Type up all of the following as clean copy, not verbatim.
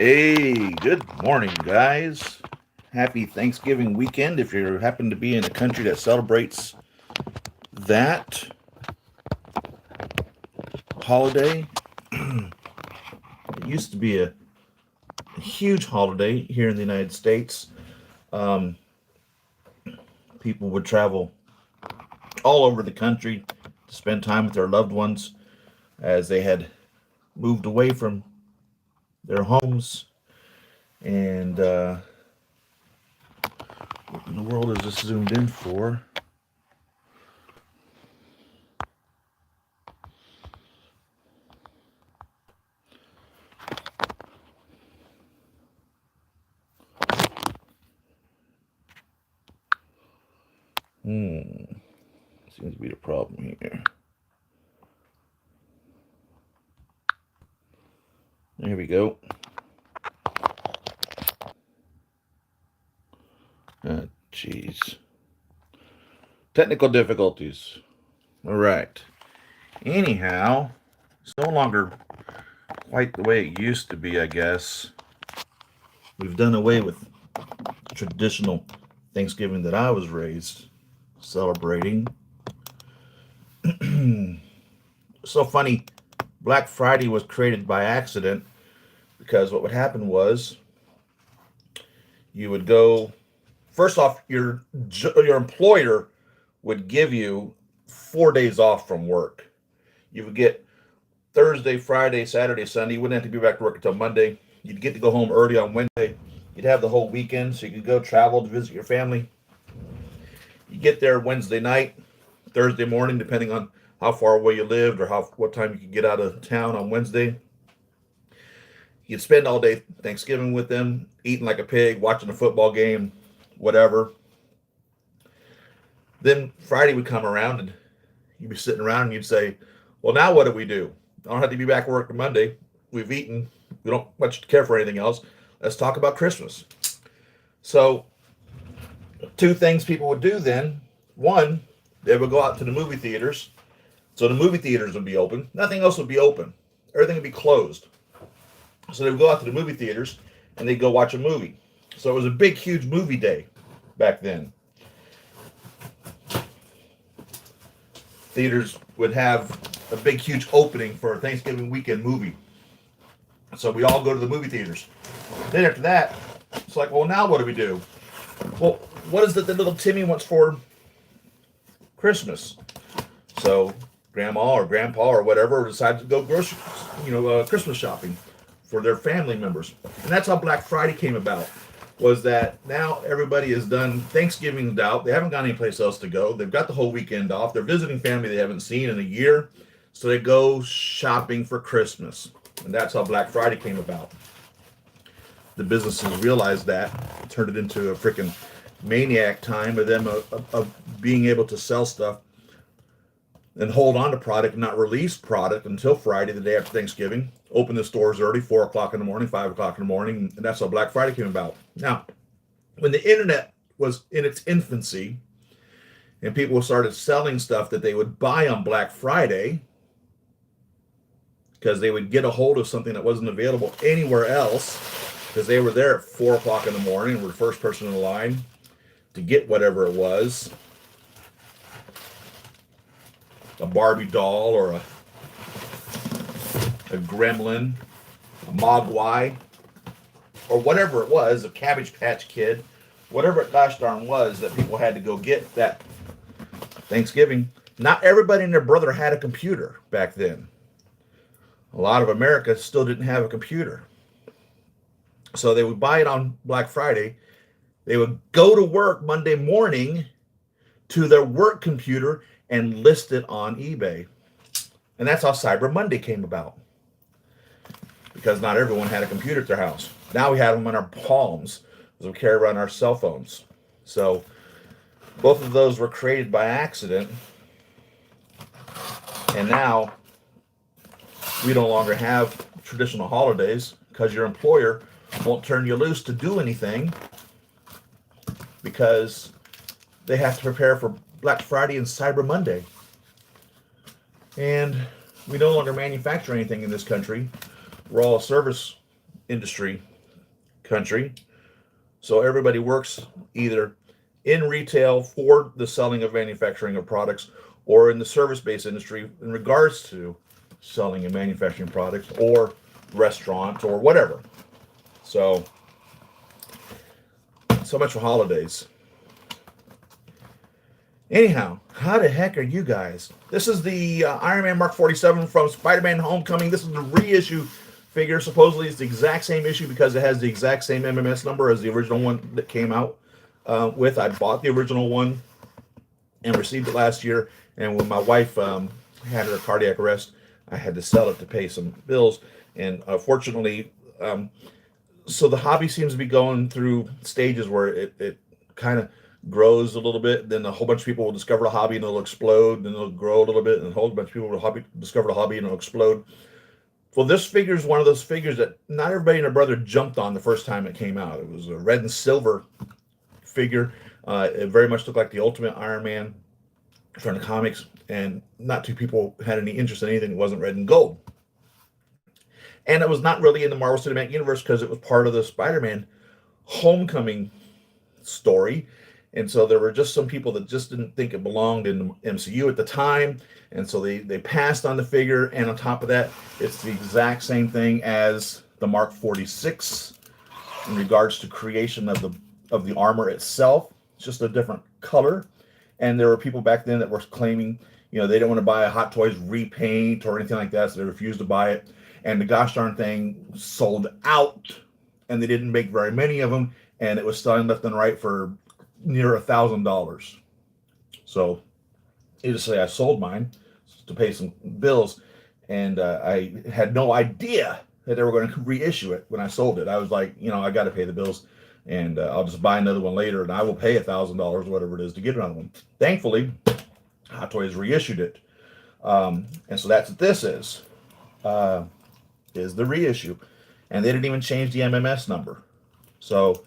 Hey, good morning, guys. Happy Thanksgiving weekend if you happen to be in a country that celebrates that holiday. It used to be a huge holiday here in the United States. Um, People would travel all over the country to spend time with their loved ones as they had moved away from their homes. And what in the world is this zoomed in for? Seems to be the problem here. There we go. Jeez. Technical difficulties. All right. Anyhow, it's no longer quite the way it used to be, I guess. We've done away with traditional Thanksgiving that I was raised celebrating. So funny, Black Friday was created by accident because what would happen was you would go, first off, your employer would give you 4 days off from work. You would get Thursday, Friday, Saturday, Sunday. You wouldn't have to be back to work until Monday. You'd get to go home early on Wednesday. You'd have the whole weekend, so you could go travel to visit your family. You get there Wednesday night, Thursday morning, depending on how far away you lived or what time you could get out of town on Wednesday. You'd spend all day Thanksgiving with them, eating like a pig, watching a football game, whatever. Then Friday would come around and you'd be sitting around and you'd say, well, now what do we do? I don't have to be back to work on Monday. We've eaten. We don't much care for anything else. Let's talk about Christmas. So two things people would do then. One, they would go out to the movie theaters. So the movie theaters would be open. Nothing else would be open. Everything would be closed. So they would go out to the movie theaters and they'd go watch a movie. So it was a big, huge movie day back then. Theaters would have a big, huge opening for a Thanksgiving weekend movie. So we all go to the movie theaters. Then after that, it's like, well, now what do we do? Well, what is it that little Timmy wants for Christmas? So grandma or grandpa or whatever decides to go Christmas shopping for their family members. And that's how Black Friday came about, was that now everybody is done Thanksgiving's out. They haven't got any place else to go. They've got the whole weekend off. They're visiting family they haven't seen in a year. So they go shopping for Christmas. And that's how Black Friday came about. The businesses realized that, turned it into a freaking maniac time of them of being able to sell stuff and hold on to product and not release product until Friday, the day after Thanksgiving. Open the stores early, 4 o'clock in the morning, 5 o'clock in the morning, and that's how Black Friday came about. Now, when the internet was in its infancy and people started selling stuff that they would buy on Black Friday because they would get a hold of something that wasn't available anywhere else because they were there at 4 o'clock in the morning and were the first person in the line to get whatever it was, a Barbie doll or a gremlin, a mogwai, or whatever it was, a Cabbage Patch Kid, whatever it gosh darn was that people had to go get that Thanksgiving. Not everybody and their brother had a computer back then. A lot of America still didn't have a computer. So they would buy it on Black Friday. They would go to work Monday morning to their work computer and list it on eBay. And that's how Cyber Monday came about. Because not everyone had a computer at their house. Now we have them in our palms as we carry around our cell phones. So both of those were created by accident. And now we no longer have traditional holidays because your employer won't turn you loose to do anything because they have to prepare for Black Friday and Cyber Monday. And we no longer manufacture anything in this country. We're all a service industry country. So everybody works either in retail for the selling of manufacturing of products or in the service-based industry in regards to selling and manufacturing products or restaurants or whatever. So much for holidays. Anyhow, how the heck are you guys? This is the Iron Man Mark 47 from Spider-Man Homecoming. This is the reissue figure. Supposedly it's the exact same issue because it has the exact same MMS number as the original one that came out with. I bought the original one and received it last year. And when my wife had her cardiac arrest, I had to sell it to pay some bills. And fortunately, so the hobby seems to be going through stages where it kind of grows a little bit. Then a whole bunch of people will discover the hobby and it'll explode. Then it'll grow a little bit, and a whole bunch of people will discover the hobby and it'll explode. Well, this figure is one of those figures that not everybody and their brother jumped on the first time it came out. It was a red and silver figure. It very much looked like the Ultimate Iron Man from the comics, and not too people had any interest in anything that wasn't red and gold. And it was not really in the Marvel Cinematic Universe because it was part of the Spider-Man Homecoming story. And so there were just some people that just didn't think it belonged in the MCU at the time. And so they passed on the figure. And on top of that, it's the exact same thing as the Mark 46 in regards to creation of the armor itself. It's just a different color. And there were people back then that were claiming, they didn't want to buy a Hot Toys repaint or anything like that. So they refused to buy it. And the gosh darn thing sold out. And they didn't make very many of them. And it was selling left and right for near $1,000. So you just say I sold mine to pay some bills, and I had no idea that they were going to reissue it when I sold it. I was like, I got to pay the bills, and I'll just buy another one later, and I will pay $1,000, whatever it is, to get another one. Thankfully, Hot Toys reissued it, and so that's what this is the reissue, and they didn't even change the MMS number. So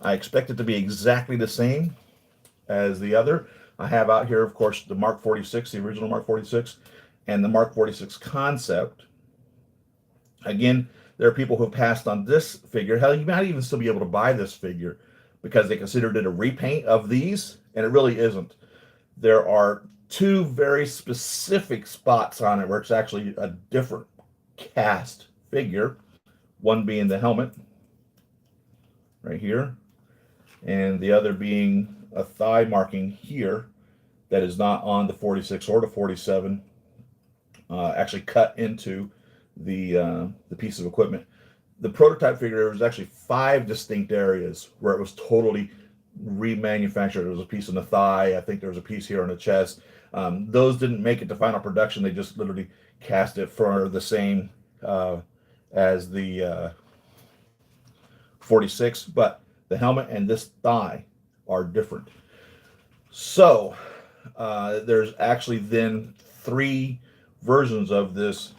I expect it to be exactly the same as the other. I have out here, of course, the Mark 46, the original Mark 46, and the Mark 46 concept. Again, there are people who passed on this figure. Hell, you might even still be able to buy this figure because they considered it a repaint of these, and it really isn't. There are two very specific spots on it where it's actually a different cast figure, one being the helmet right here, and the other being a thigh marking here that is not on the 46 or the 47, actually cut into the piece of equipment. The prototype figure, there was actually 5 distinct areas where it was totally remanufactured. There was a piece in the thigh. I think there was a piece here on the chest. Those didn't make it to final production. They just literally cast it for the same as the 46, but the helmet and this thigh are different. So there's actually then 3 versions of this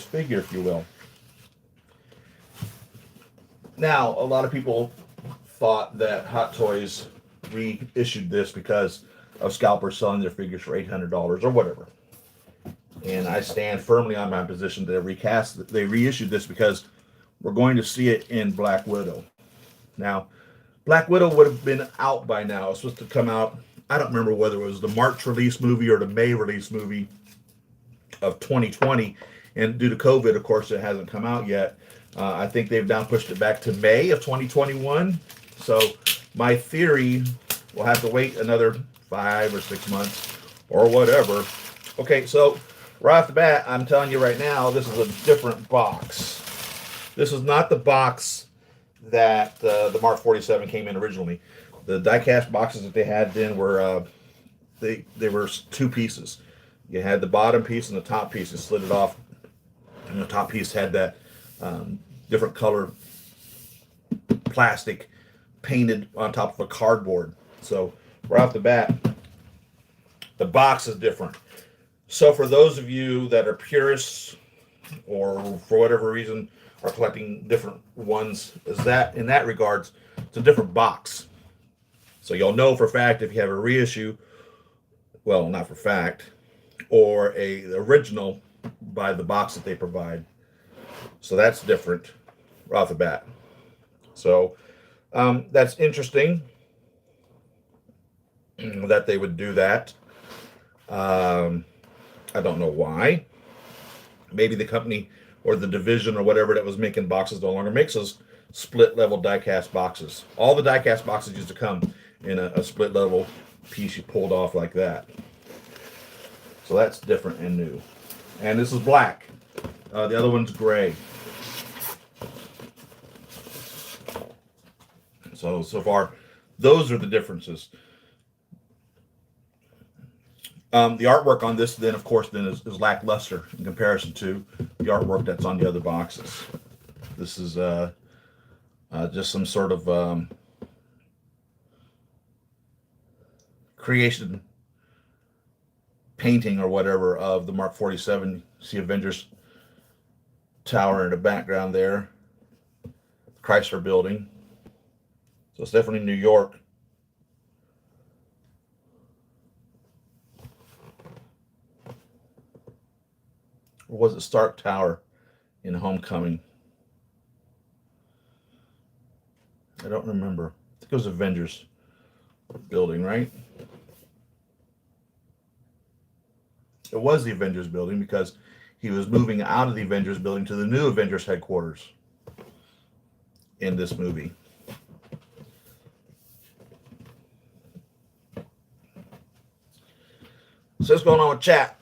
figure, if you will. Now, a lot of people thought that Hot Toys reissued this because of scalpers selling their figures for $800 or whatever. And I stand firmly on my position that they reissued this because we're going to see it in Black Widow. Now, Black Widow would have been out by now. It's supposed to come out, I don't remember whether it was the March release movie or the May release movie of 2020. And due to COVID, of course, it hasn't come out yet. I think they've now pushed it back to May of 2021. So my theory, we'll have to wait another 5 or 6 months or whatever. Okay, so right off the bat, I'm telling you right now, this is a different box. This is not the box that the Mark 47 came in originally. The diecast boxes that they had then were they were 2 pieces. You had the bottom piece and the top piece. You slid it off, and the top piece had that different color plastic painted on top of a cardboard. So right off the bat, the box is different. So for those of you that are purists or for whatever reason are collecting different ones, in that regards, it's a different box. So you'll know for a fact if you have a reissue, well, not for fact, or a original by the box that they provide. So that's different right off the bat. So that's interesting that they would do that. I don't know why. Maybe the company or the division or whatever that was making boxes no longer makes those split level diecast boxes. All the diecast boxes used to come in a split level piece you pulled off like that. So that's different and new. And this is black. The other one's gray. So far, those are the differences. The artwork on this, then, of course, then is lackluster in comparison to the artwork that's on the other boxes. This is just some sort of creation painting or whatever of the Mark 47. See Avengers Tower in the background there. Chrysler Building. So it's definitely New York. Or was it Stark Tower in Homecoming? I don't remember. I think it was Avengers Building, right? It was the Avengers Building because he was moving out of the Avengers Building to the new Avengers headquarters in this movie. So what's going on with chat?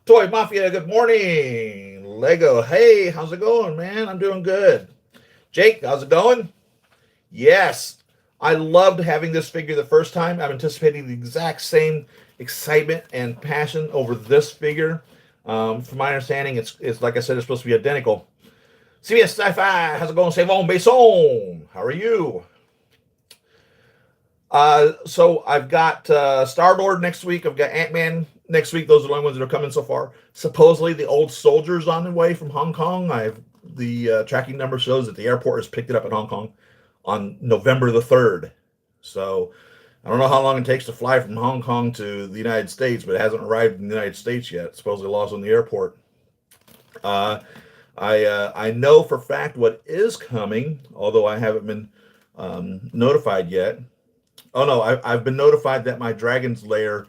Toy Mafia, good morning. Lego, hey, how's it going, man? I'm doing good. Jake, how's it going? Yes, I loved having this figure the first time. I'm anticipating the exact same excitement and passion over this figure. From my understanding, it's like I said, it's supposed to be identical. CBS Sci-Fi, how's it going? C'est bon, Besson. How are you? So I've got Star-Lord next week. I've got Ant-Man next week. Those are the only ones that are coming so far. Supposedly the old soldier's on the way from Hong Kong. The tracking number shows that the airport has picked it up in Hong Kong on November the 3rd. So I don't know how long it takes to fly from Hong Kong to the United States, but it hasn't arrived in the United States yet. It's supposedly lost on the airport. I know for fact what is coming, although I haven't been notified yet. Oh no, I've been notified that my Dragon's Lair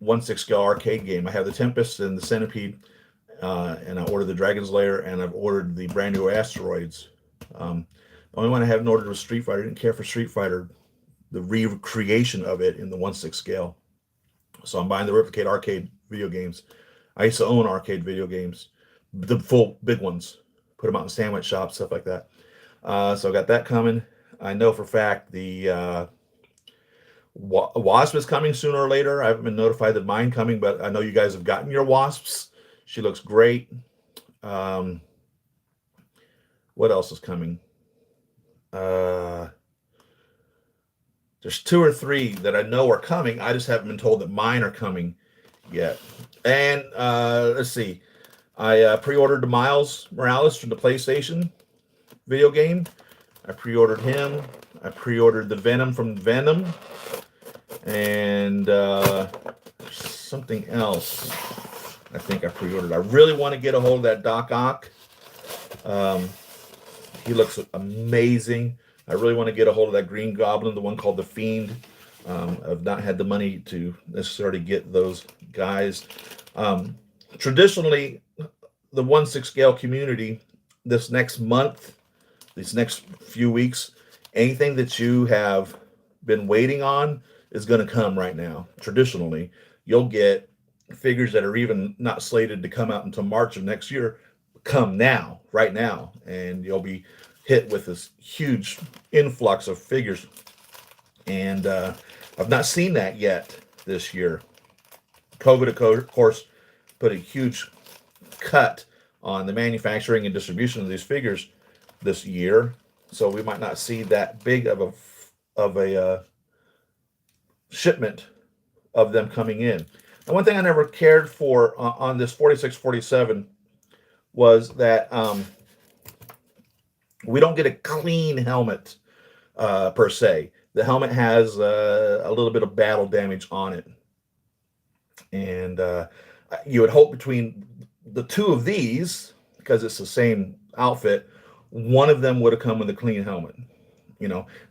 1/6 scale arcade game. I have the Tempest and the Centipede, and I ordered the Dragon's Lair, and I've ordered the brand new Asteroids. The only one I haven't ordered was Street Fighter. I didn't care for Street Fighter, the recreation of it in the 1/6 scale. So I'm buying the Replicate arcade video games. I used to own arcade video games, the full big ones. Put them out in sandwich shops, stuff like that. So I got that coming. I know for fact the Wasp is coming sooner or later. I haven't been notified that mine coming, but I know you guys have gotten your Wasps. She looks great. What else is coming? There's 2 or 3 that I know are coming. I just haven't been told that mine are coming yet. And let's see. I pre-ordered the Miles Morales from the PlayStation video game. I pre-ordered him. I pre-ordered the Venom from Venom. And something else I think I pre-ordered. I really want to get a hold of that Doc Ock. He looks amazing. I really want to get a hold of that Green Goblin, the one called the Fiend. I've not had the money to necessarily get those guys. Traditionally, the 1/6 scale community, this next month, these next few weeks, anything that you have been waiting on is going to come right now. Traditionally, you'll get figures that are even not slated to come out until March of next year come now, right now, and you'll be hit with this huge influx of figures. And I've not seen that yet this year. COVID, of course, put a huge cut on the manufacturing and distribution of these figures this year, so we might not see that big of a shipment of them coming in. And one thing I never cared for on this 4647 was that we don't get a clean helmet per se. The helmet has a little bit of battle damage on it. And you would hope between the 2 of these, because it's the same outfit, one of them would have come with a clean helmet.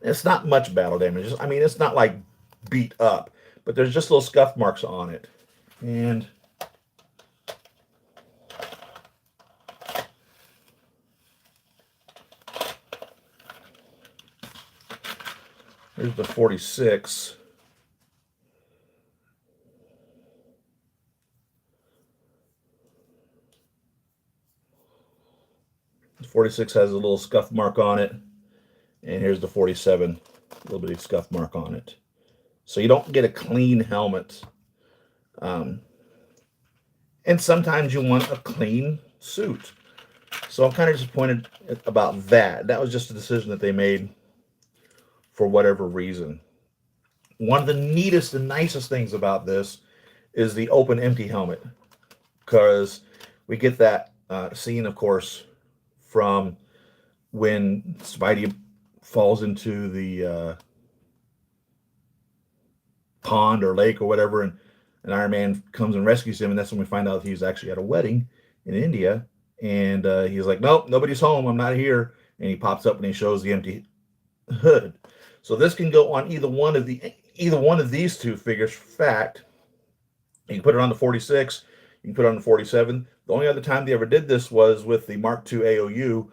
It's not much battle damage. I mean, it's not like beat up, but there's just little scuff marks on it. And here's the 46. The 46 has a little scuff mark on it. And here's the 47, a little bitty scuff mark on it. So you don't get a clean helmet. And sometimes you want a clean suit. So I'm kind of disappointed about that. That was just a decision that they made for whatever reason. One of the neatest and nicest things about this is the open empty helmet, because we get that scene, of course, from when Spidey falls into the pond or lake or whatever, and Iron Man comes and rescues him, and that's when we find out he's actually at a wedding in India, and he's like, nope, nobody's home, I'm not here, and he pops up and he shows the empty hood. So this can go on either one of these two figures. For fact, you can put it on the 46, you can put it on the 47. The only other time they ever did this was with the Mark II AOU,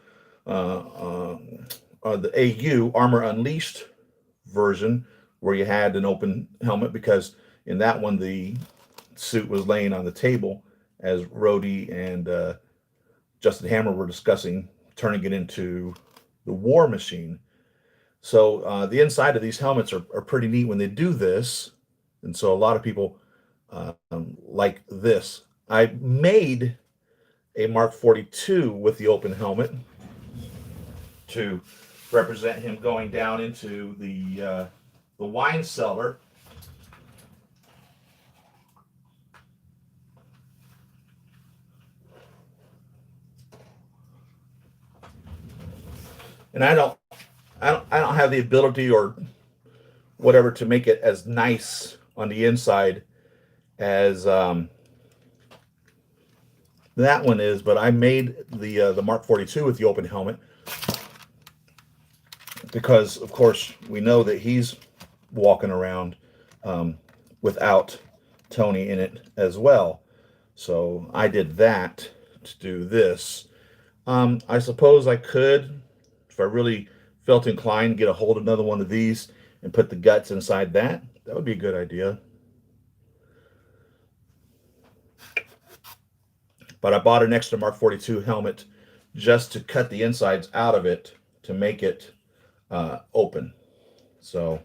the AU Armor Unleashed version, where you had an open helmet, because in that one the suit was laying on the table as Rhodey and Justin Hammer were discussing turning it into the War Machine. So the inside of these helmets are pretty neat when they do this, and so a lot of people like this. I made a Mark 42 with the open helmet to represent him going down into the wine cellar. And I don't have the ability or whatever to make it as nice on the inside as that one is, but I made the Mark 42 with the open helmet because, of course, we know that he's walking around without Tony in it as well. So I did that to do this. I suppose I could, if I really felt inclined, get a hold of another one of these and put the guts inside that. That would be a good idea. But I bought an extra Mark 42 helmet just to cut the insides out of it to make it open. So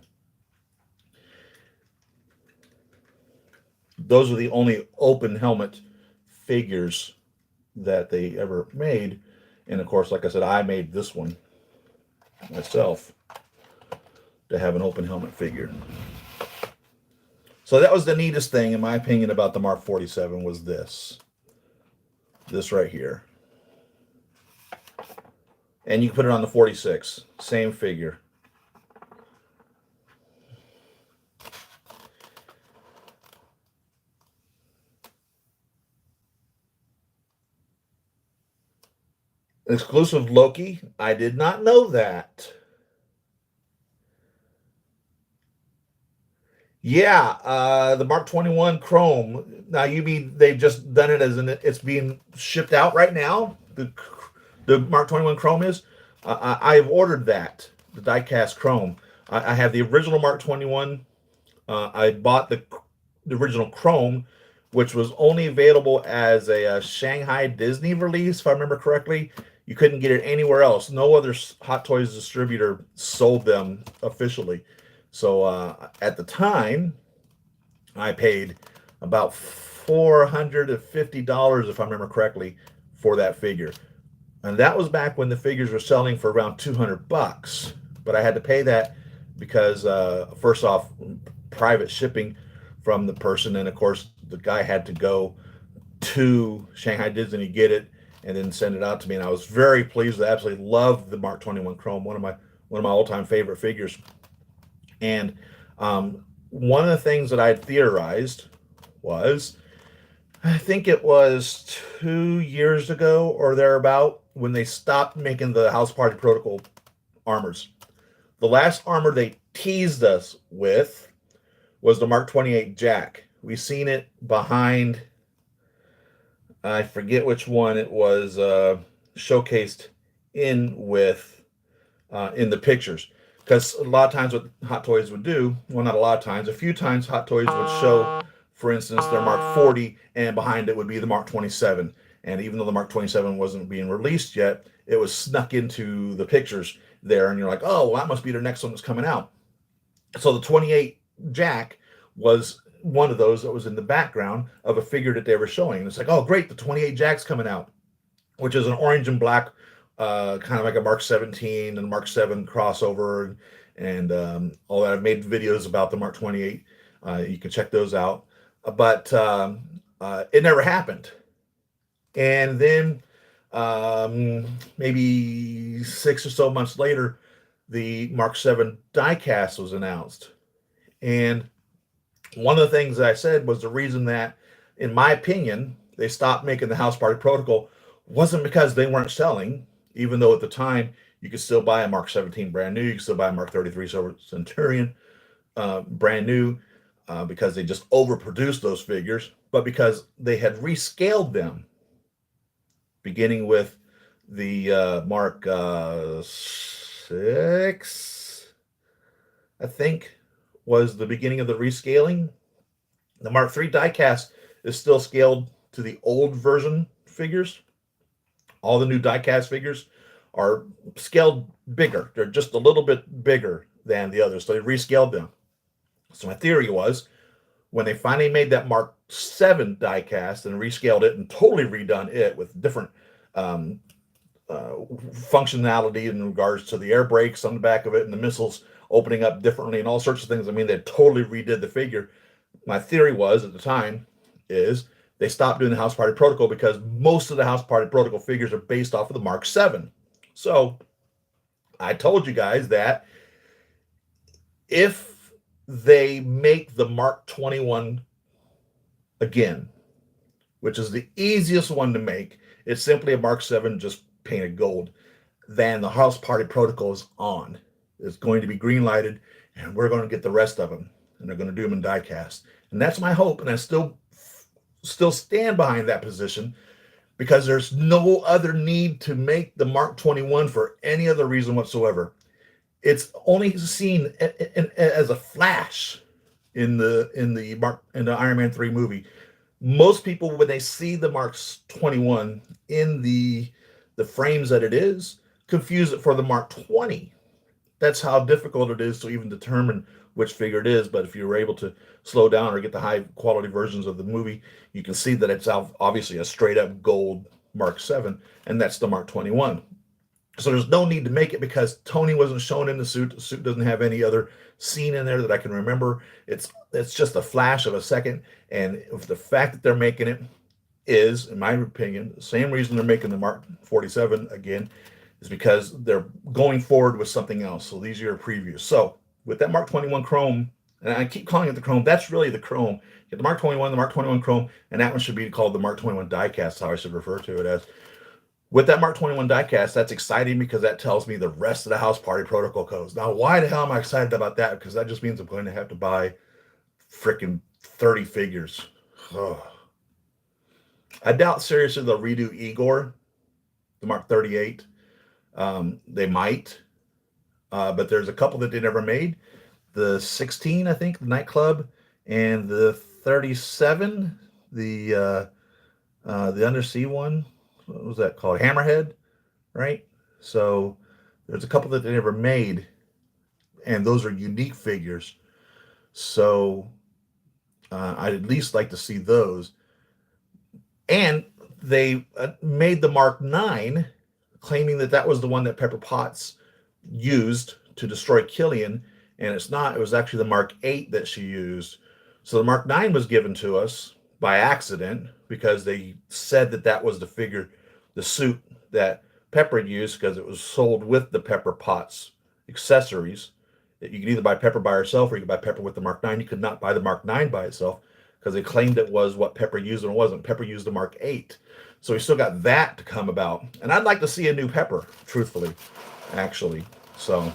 those are the only open helmet figures that they ever made. And of course, like I said, I made this one myself to have an open helmet figure. So that was the neatest thing, in my opinion, about the Mark 47 was this right here. And you can put it on the 46, same figure. Exclusive Loki, I did not know that. Yeah, the Mark 21 Chrome. Now, you mean they've just done it as it's being shipped out right now? The Mark 21 Chrome is? I've ordered that, the diecast Chrome. I have the original Mark 21. I bought the original Chrome, which was only available as a Shanghai Disney release, if I remember correctly. You couldn't get it anywhere else. No other Hot Toys distributor sold them officially. So at the time, I paid about $450, if I remember correctly, for that figure. And that was back when the figures were selling for around $200. But I had to pay that because, first off, private shipping from the person. And, of course, the guy had to go to Shanghai Disney to get it and then send it out to me. And I was very pleased. I absolutely loved the Mark 21 Chrome, one of my all-time favorite figures. And one of the things that I had theorized was, I think it was 2 years ago or thereabout, when they stopped making the House Party Protocol armors. The last armor they teased us with was the Mark 28 Jack. We seen it behind, I forget which one it was showcased in with in the pictures. Because a lot of times what Hot Toys would do, well, not a lot of times, a few times Hot Toys would show, for instance, their Mark 40, and behind it would be the Mark 27. And even though the Mark 27 wasn't being released yet, it was snuck into the pictures there. And you're like, oh, well, that must be their next one that's coming out. So the 28 Jack was one of those that was in the background of a figure that they were showing. And it's like, oh, great, the 28 Jack's coming out, which is an orange and black, kind of like a Mark 17 and Mark 7 crossover, and all that. I've made videos about the Mark 28. You can check those out. But it never happened. And then maybe 6 or so months later, the Mark 7 diecast was announced. And one of the things that I said was the reason that, in my opinion, they stopped making the House Party Protocol wasn't because they weren't selling, even though at the time you could still buy a Mark 17 brand new, you could still buy a Mark 33 Silver Centurion brand new, because they just overproduced those figures, but because they had rescaled them, beginning with the Mark 6, I think, was the beginning of the rescaling. The Mark III diecast is still scaled to the old version figures. All the new diecast figures are scaled bigger. They're just a little bit bigger than the others, so they rescaled them. So my theory was, when they finally made that Mark 7 diecast and rescaled it and totally redone it with different functionality in regards to the air brakes on the back of it and the missiles opening up differently and all sorts of things. I mean, they totally redid the figure. My theory was, at the time, is they stopped doing the House Party Protocol because most of the House Party Protocol figures are based off of the Mark 7. So I told you guys that if they make the Mark 21 again, which is the easiest one to make, it's simply a Mark 7 just painted gold, then the House Party Protocol is on. It's going to be green lighted, and we're going to get the rest of them, and they're going to do them in diecast. And that's my hope, and I still stand behind that position, because there's no other need to make the Mark 21 for any other reason whatsoever. It's only seen as a flash in the Iron Man 3 movie. Most people, when they see the Mark 21 in the frames that it is, confuse it for the Mark 20. That's how difficult it is to even determine which figure it is. But if you were able to slow down or get the high quality versions of the movie, you can see that it's obviously a straight up gold Mark 7, and that's the Mark 21. So there's no need to make it, because Tony wasn't shown in the suit. The suit doesn't have any other scene in there that I can remember. It's just a flash of a second. And if the fact that they're making it is, in my opinion, the same reason they're making the Mark 47 again, is because they're going forward with something else. So these are your previews. So with that Mark 21 Chrome, and I keep calling it the Chrome, that's really the Chrome. You get the Mark 21, the Mark 21 Chrome, and that one should be called the Mark 21 Diecast, how I should refer to it as. With that Mark 21 diecast, that's exciting, because that tells me the rest of the House Party Protocol codes. Now, why the hell am I excited about that? Because that just means I'm going to have to buy freaking 30 figures. Oh. I doubt seriously they'll redo Igor, the Mark 38. They might, but there's a couple that they never made. The 16, I think, the nightclub, and the 37, the undersea one. What was that called? Hammerhead, right? So there's a couple that they never made, and those are unique figures. So I'd at least like to see those. And they made the Mark 9, claiming that that was the one that Pepper Potts used to destroy Killian, and it's not. It was actually the Mark 8 that she used. So the Mark 9 was given to us by accident, because they said that that was the figure, the suit that Pepper used, because it was sold with the Pepper Potts accessories. That you could either buy Pepper by herself, or you could buy Pepper with the Mark 9. You could not buy the Mark 9 by itself, because they claimed it was what Pepper used and it wasn't. Pepper used the Mark VIII. So we still got that to come about. And I'd like to see a new Pepper, truthfully, actually. So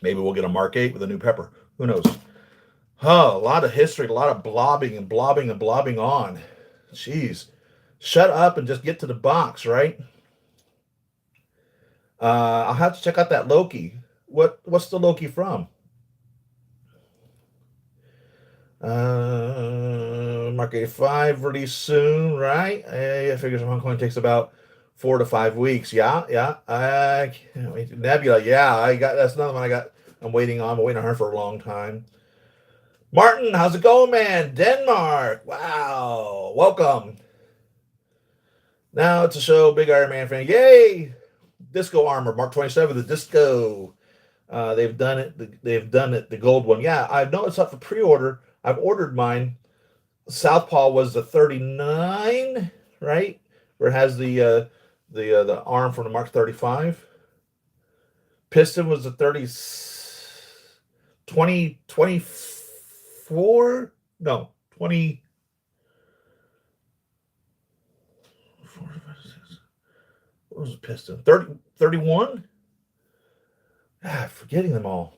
maybe we'll get a Mark VIII with a new Pepper. Who knows? Oh, a lot of history, a lot of blobbing and blobbing and blobbing on. Jeez. Shut up and just get to the box, right? I'll have to check out that Loki. What's the Loki from? Mark A5 really soon, right? I figures Hong Kong takes about 4 to 5 weeks. Yeah. I can't wait. Nebula, yeah, that's another one I'm waiting on. I'm waiting on her for a long time. Martin, how's it going, man? Denmark. Wow. Welcome. Now it's a show, big Iron Man fan. Yay! Disco armor, Mark 27, the disco. They've done it. They've done it. The gold one. Yeah, I know it's up for pre-order. I've ordered mine. Southpaw was the 39, right? Where it has the arm from the Mark 35. Piston was the 24. No, 20. What was the piston? 31? Forgetting them all.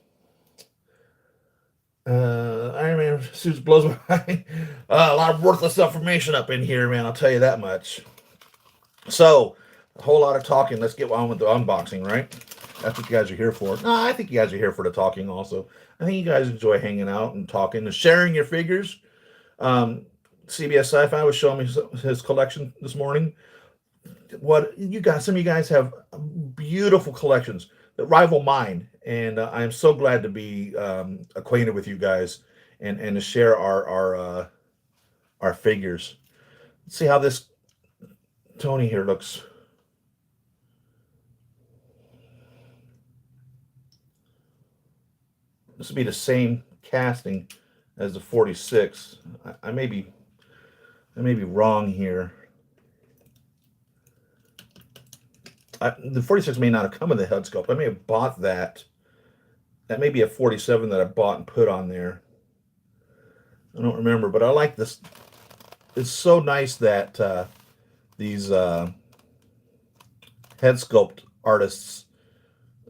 Iron Man suits blows my mind. A lot of worthless information up in here, man. I'll tell you that much. So, a whole lot of talking. Let's get on with the unboxing, right? That's what you guys are here for. No, I think you guys are here for the talking also. I think you guys enjoy hanging out and talking and sharing your figures. CBS Sci-Fi was showing me his collection this morning. What you guys, some of you guys have beautiful collections that rival mine, and I am so glad to be acquainted with you guys and to share our figures. Let's see how this Tony here looks. This will be the same casting as the 46. I may be wrong here. The 46 may not have come with the head sculpt. I may have bought that. That may be a 47 that I bought and put on there. I don't remember, but I like this. It's so nice that these head sculpt artists,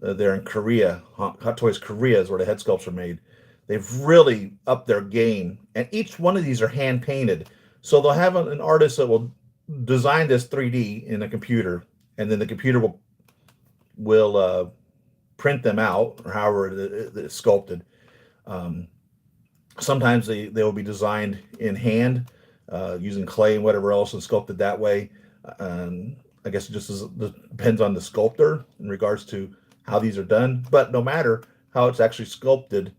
they're in Korea. Hot Toys Korea is where the head sculpts are made. They've really upped their game, and each one of these are hand painted. So they'll have an artist that will design this 3D in a computer, and then the computer will print them out, or however it's sculpted. Sometimes they will be designed in hand using clay and whatever else and sculpted that way. I guess it just depends on the sculptor in regards to how these are done. But no matter how it's actually sculpted,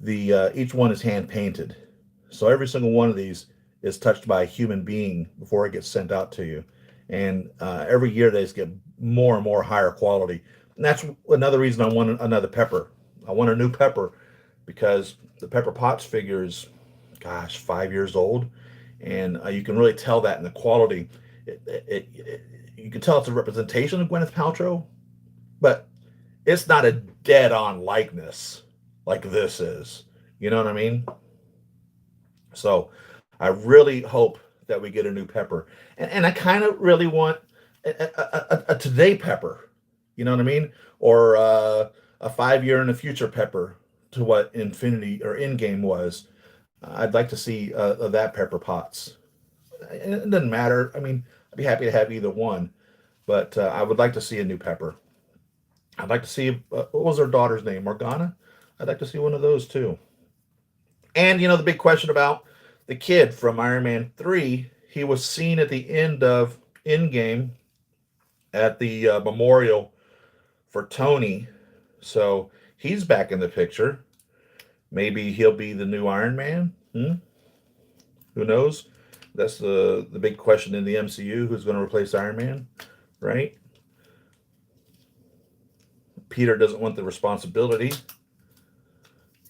each one is hand painted. So every single one of these is touched by a human being before it gets sent out to you. And every year they just get more and more higher quality. And that's another reason I want another Pepper. I want a new Pepper because the Pepper Potts figure is, gosh, 5 years old. And you can really tell that in the quality. You can tell it's a representation of Gwyneth Paltrow, but it's not a dead-on likeness like this is. You know what I mean? So I really hope that we get a new Pepper. And I kind of really want a today Pepper. You know what I mean? Or a 5-year in the future Pepper to what Infinity or Endgame was. I'd like to see that Pepper Potts. It doesn't matter. I mean, I'd be happy to have either one. But I would like to see a new Pepper. I'd like to see, what was her daughter's name? Morgana? I'd like to see one of those too. And, you know, the big question about the kid from Iron Man 3, he was seen at the end of Endgame at the memorial for Tony. So he's back in the picture. Maybe he'll be the new Iron Man. Who knows? That's the big question in the MCU. Who's going to replace Iron Man, right? Peter doesn't want the responsibility.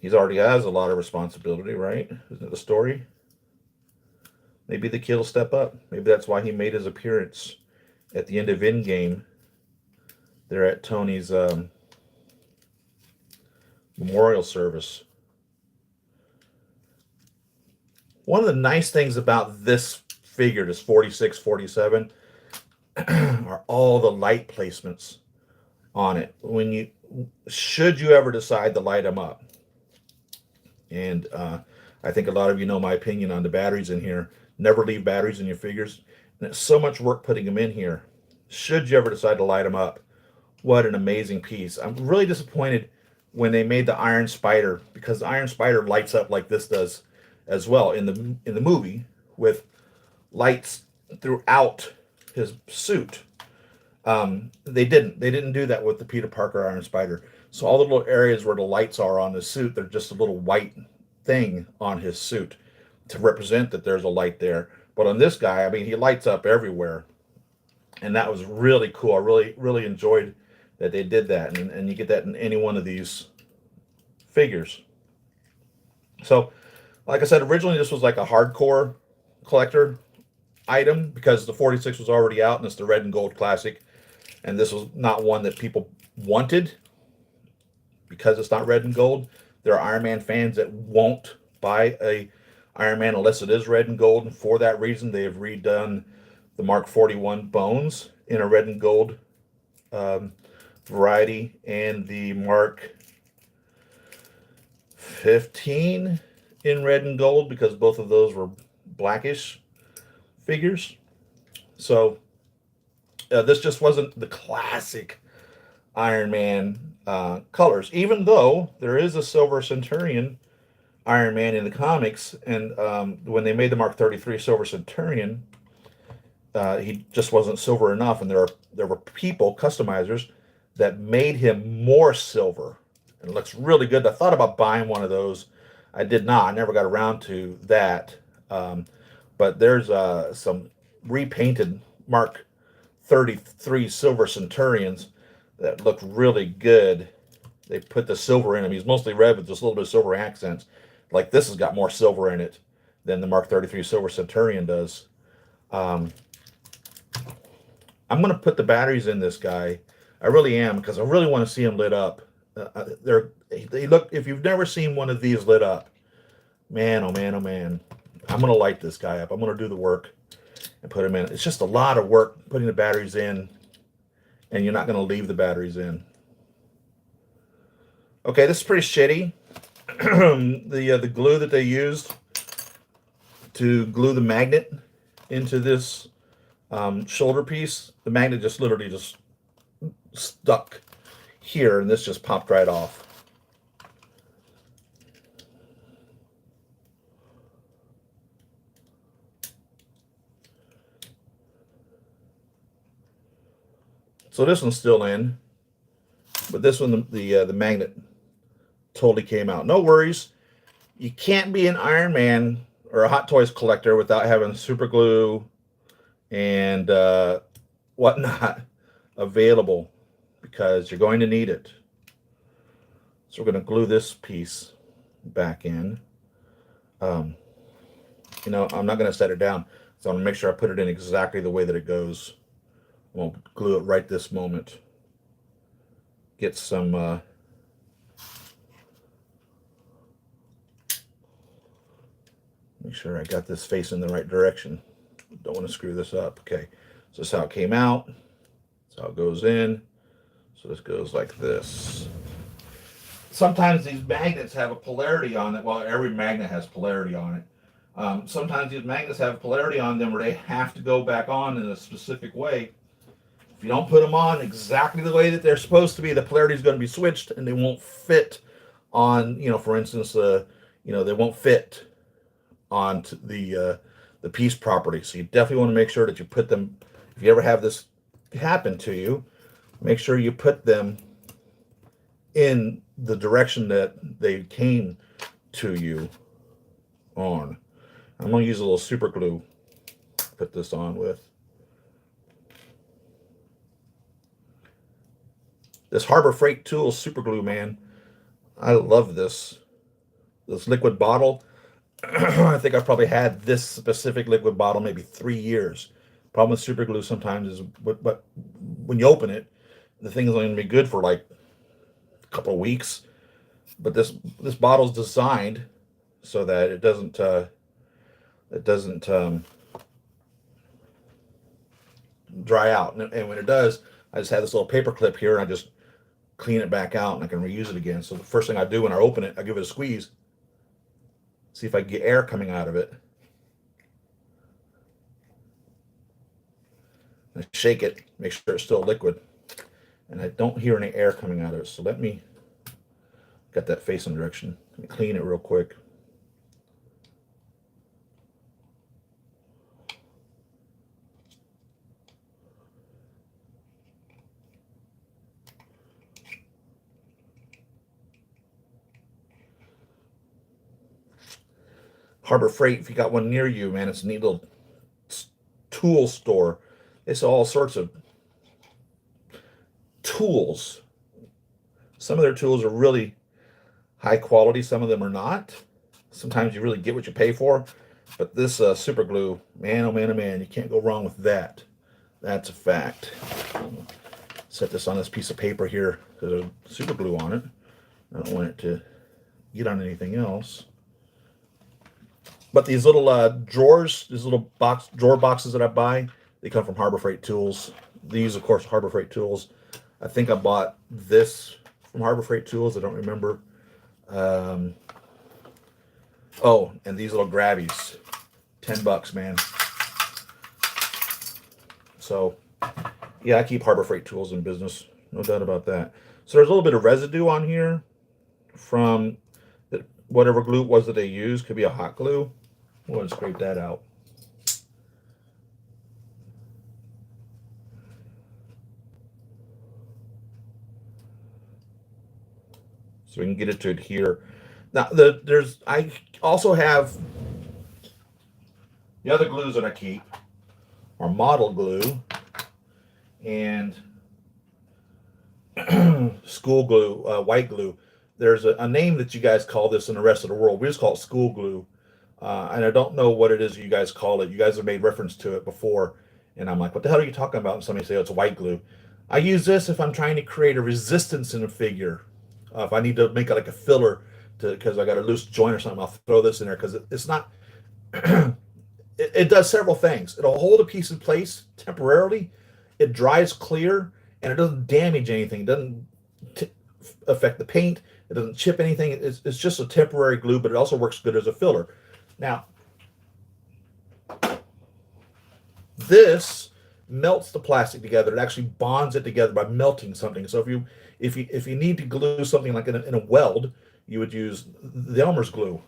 He already has a lot of responsibility, right? Isn't it the story? Maybe the kid will step up. Maybe that's why he made his appearance at the end of Endgame. They're at Tony's memorial service. One of the nice things about this figure, this 46, 47, are all the light placements on it. Should you ever decide to light them up, and I think a lot of you know my opinion on the batteries in here. Never leave batteries in your figures. And it's so much work putting them in here. Should you ever decide to light them up, what an amazing piece. I'm really disappointed when they made the Iron Spider, because the Iron Spider lights up like this does as well in the movie, with lights throughout his suit. They didn't do that with the Peter Parker Iron Spider. So all the little areas where the lights are on the suit, they're just a little white thing on his suit to represent that there's a light there. But on this guy, I mean, he lights up everywhere, and that was really cool. I really enjoyed that they did that, and you get that in any one of these figures. So, like I said, originally this was like a hardcore collector item because the 46 was already out and it's the red and gold classic, and this was not one that people wanted because it's not red and gold. There are Iron Man fans that won't buy a Iron Man unless it is red and gold, and for that reason they have redone the Mark 41 Bones in a red and gold variety, and the Mark 15 in red and gold, because both of those were blackish figures. So this just wasn't the classic Iron Man colors, even though there is a Silver Centurion Iron Man in the comics. And when they made the Mark 33 Silver Centurion, he just wasn't silver enough, and there were people, customizers, that made him more silver, and it looks really good. I thought about buying one of those. I did not. I never got around to that. But there's some repainted Mark 33 Silver Centurions that look really good. They put the silver in him. He's mostly red with just a little bit of silver accents. Like this has got more silver in it than the Mark 33 Silver Centurion does. I'm going to put the batteries in this guy. I really am, because I really want to see him lit up. They look, if you've never seen one of these lit up, man, oh man, oh man, I'm going to light this guy up. I'm going to do the work and put him in. It's just a lot of work putting the batteries in, and you're not going to leave the batteries in. Okay, this is pretty shitty. The glue that they used to glue the magnet into this shoulder piece, the magnet just literally just stuck here, and this just popped right off. So this one's still in, but this one, the magnet totally came out. No worries. You can't be an Iron Man or a Hot Toys collector without having super glue and whatnot available, because you're going to need it. So we're going to glue this piece back in. I'm not going to set it down, so I'm going to make sure I put it in exactly the way that it goes. I won't glue it right this moment. Get some make sure I got this facing the right direction. Don't want to screw this up. Okay, so this is how it came out. That's how it goes in. So this goes like this. Sometimes these magnets have a polarity on it. Well, every magnet has polarity on it. Sometimes these magnets have polarity on them where they have to go back on in a specific way. If you don't put them on exactly the way that they're supposed to be, the polarity is going to be switched, and they won't fit on, for instance, they won't fit on the piece properly. So you definitely want to make sure that you put them, if you ever have this happen to you, make sure you put them in the direction that they came to you on. I'm going to use a little super glue to put this on with. This Harbor Freight Tools super glue, man. I love this liquid bottle. I think I've probably had this specific liquid bottle maybe 3 years. Problem with super glue sometimes is, but when you open it, the thing is only going to be good for like a couple of weeks. But this bottle's designed so that it doesn't it doesn't dry out. And when it does, I just have this little paper clip here, and I just clean it back out, and I can reuse it again. So the first thing I do when I open it, I give it a squeeze, see if I can get air coming out of it. I shake it, make sure it's still liquid, and I don't hear any air coming out of it. So let me get that facing direction. Let me clean it real quick. Harbor Freight, if you got one near you, man, it's a neat little tool store. They sell all sorts of tools. Some of their tools are really high quality, some of them are not. Sometimes you really get what you pay for. But this super glue, man, oh man, oh man, you can't go wrong with that. That's a fact. Set this on this piece of paper here because there's super glue on it. I don't want it to get on anything else. But these little drawers, these little drawer boxes that I buy, they come from Harbor Freight Tools. These, of course, Harbor Freight Tools. I think I bought this from Harbor Freight Tools. I don't remember. Oh, and these little grabbies, $10, man. So, yeah, I keep Harbor Freight Tools in business, no doubt about that. So there's a little bit of residue on here from whatever glue it was that they used. Could be a hot glue. We'll just scrape that out. So we can get it to adhere. Now, I also have the other glues that I keep are model glue and school glue, white glue. There's a name that you guys call this in the rest of the world. We just call it school glue. And I don't know what it is you guys call it. You guys have made reference to it before. And I'm like, what the hell are you talking about? And somebody say, oh, it's white glue. I use this if I'm trying to create a resistance in a figure. If I need to make it like a filler because I got a loose joint or something, I'll throw this in there because it's not, it does several things. It'll hold a piece in place temporarily. It dries clear and it doesn't damage anything. It doesn't affect the paint. It doesn't chip anything. It's just a temporary glue, but it also works good as a filler. Now, this melts the plastic together. It actually bonds it together by melting something. So if you need to glue something like in a weld, you would use the Elmer's glue.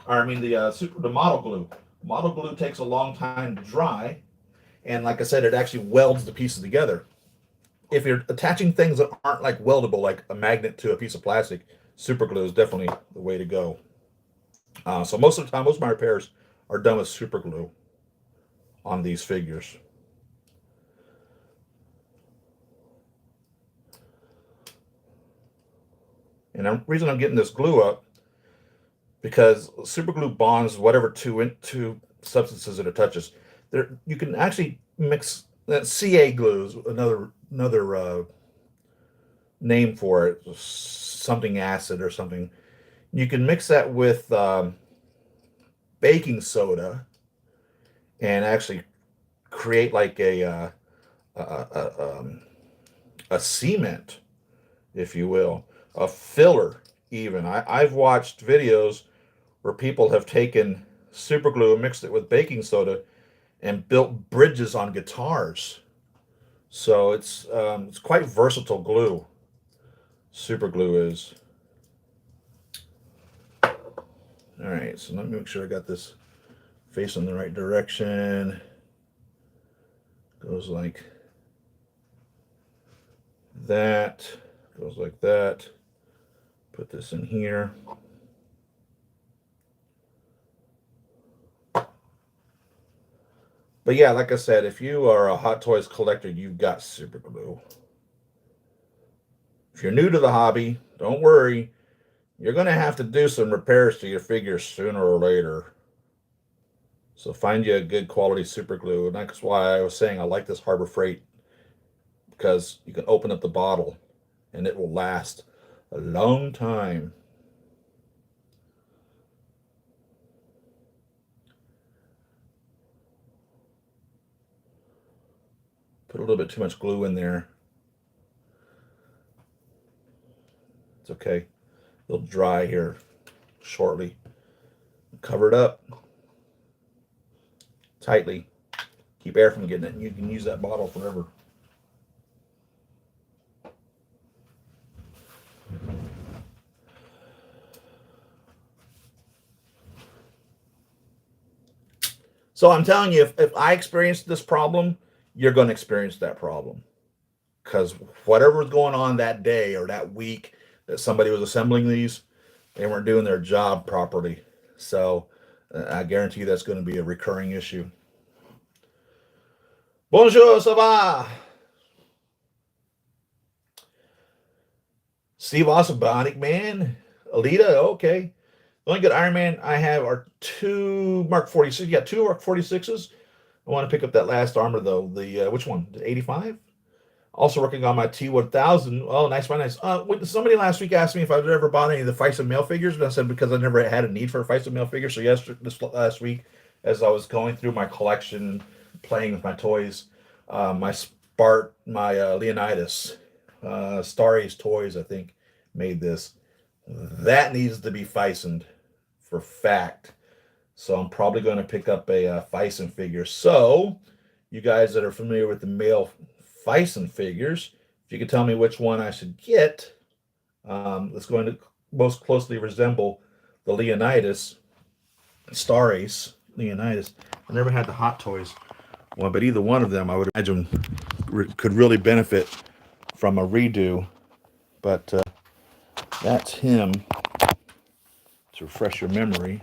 Or I mean the model glue. Model glue takes a long time to dry, and like I said, it actually welds the pieces together. If you're attaching things that aren't like weldable, like a magnet to a piece of plastic, super glue is definitely the way to go. So most of the time, most of my repairs are done with super glue on these figures. And the reason I'm getting this glue up, because super glue bonds whatever two substances that it touches. You can actually mix that CA glue is another name for it, something acid or something. You can mix that with baking soda and actually create like a cement, if you will, a filler even. I've watched videos where people have taken super glue and mixed it with baking soda and built bridges on guitars. So it's quite versatile glue. Super glue is. All right, so let me make sure I got this facing the right direction. Goes like that. Goes like that. Put this in here. But yeah, like I said, if you are a Hot Toys collector, you've got super glue. If you're new to the hobby, don't worry. You're going to have to do some repairs to your figures sooner or later. So find you a good quality super glue. And that's why I was saying I like this Harbor Freight, because you can open up the bottle and it will last a long time. Put a little bit too much glue in there. It's okay. It'll dry here shortly. Cover it up tightly. Keep air from getting it, and you can use that bottle forever. So I'm telling you, if I experienced this problem, you're going to experience that problem. Because whatever was going on that day or that week that somebody was assembling these, they weren't doing their job properly. So I guarantee you that's going to be a recurring issue. Bonjour, ça va? Steve Austin, Bionic Man. Alita, okay. The only good Iron Man I have are two Mark 46. Yeah, two Mark 46s. I want to pick up that last armor, though. The which one? The 85? Also working on my T1000. Oh, nice, nice. Somebody last week asked me if I've ever bought any of the Feisty male figures, and I said because I never had a need for a Feisty male figure. So this last week, as I was going through my collection, playing with my toys, my Leonidas, Star Ace Toys, I think, made this. That needs to be Feisted for fact. So I'm probably going to pick up a Feisted figure. So you guys that are familiar with the male Feisted figures, if you could tell me which one I should get, that's going to most closely resemble the Leonidas, Star Ace Leonidas. I never had the Hot Toys one, but either one of them I would imagine could really benefit from a redo. But that's him, to refresh your memory.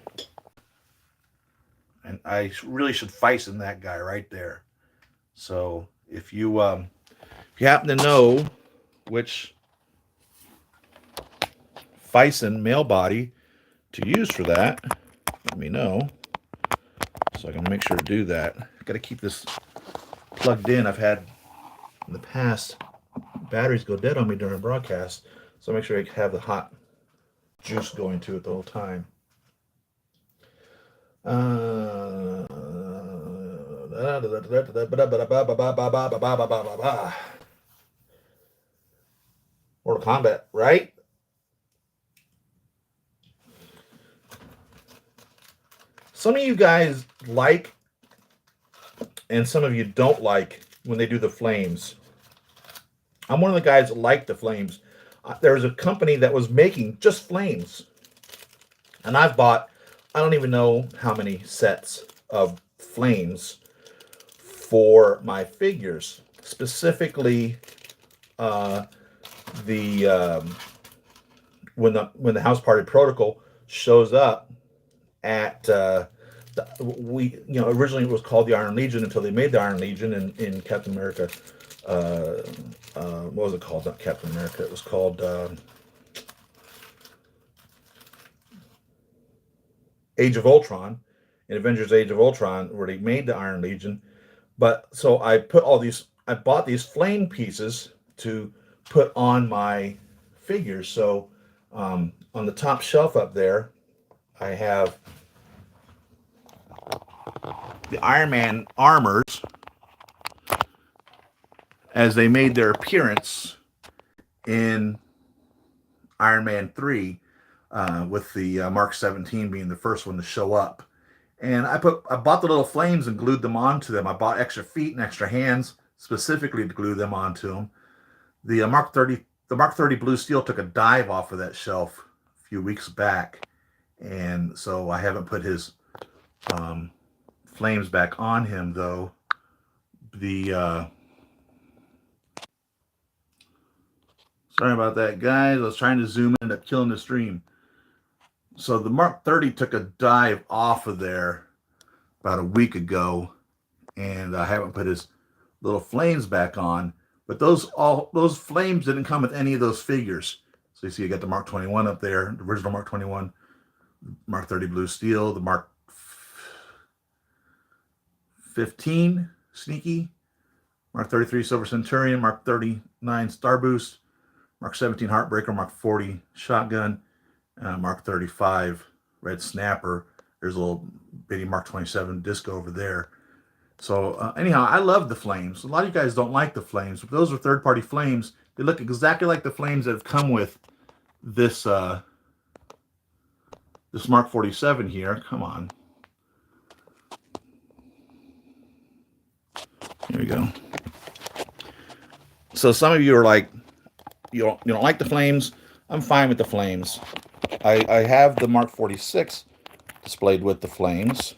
And I really should Feisted that guy right there. So if you happen to know which Feisted male body to use for that, let me know so I can make sure to do that. Got to keep this plugged in. I've had in the past batteries go dead on me during broadcast, so make sure I have the hot juice going to it the whole time. Mortal Kombat, right? Some of you guys like, and some of you don't like when they do the flames. I'm one of the guys that like the flames. There was a company that was making just flames, and I've bought, I don't even know how many sets of flames for my figures. Specifically, when the House Party Protocol shows up at originally it was called the Iron Legion until they made the Iron Legion in Captain America. What was it called? Not Captain America. It was called Age of Ultron. In Avengers Age of Ultron, where they made the Iron Legion. But so I bought these flame pieces to put on my figures. So on the top shelf up there, I have the Iron Man armors as they made their appearance in Iron Man 3, with the Mark XVII being the first one to show up. And I bought the little flames and glued them onto them. I bought extra feet and extra hands specifically to glue them onto them. The Mark 30 Blue Steel took a dive off of that shelf a few weeks back, and so I haven't put his flames back on him, though. Sorry about that, guys. I was trying to zoom in, ended up killing the stream. So the Mark 30 took a dive off of there about a week ago, and I haven't put his little flames back on. But those flames didn't come with any of those figures. So you see, I got the Mark 21 up there, the original Mark 21, Mark 30 Blue Steel, the Mark 15 Sneaky, Mark 33 Silver Centurion, Mark 39 Star Boost, Mark 17 Heartbreaker, Mark 40 Shotgun, Mark 35 Red Snapper. There's a little bitty Mark 27 disco over there. So anyhow, I love the flames. A lot of you guys don't like the flames, but those are third-party flames. They look exactly like the flames that have come with this this Mark 47 here. Come on. Here we go. So some of you are like, you don't like the flames. I'm fine with the flames. I have the Mark 46 displayed with the flames.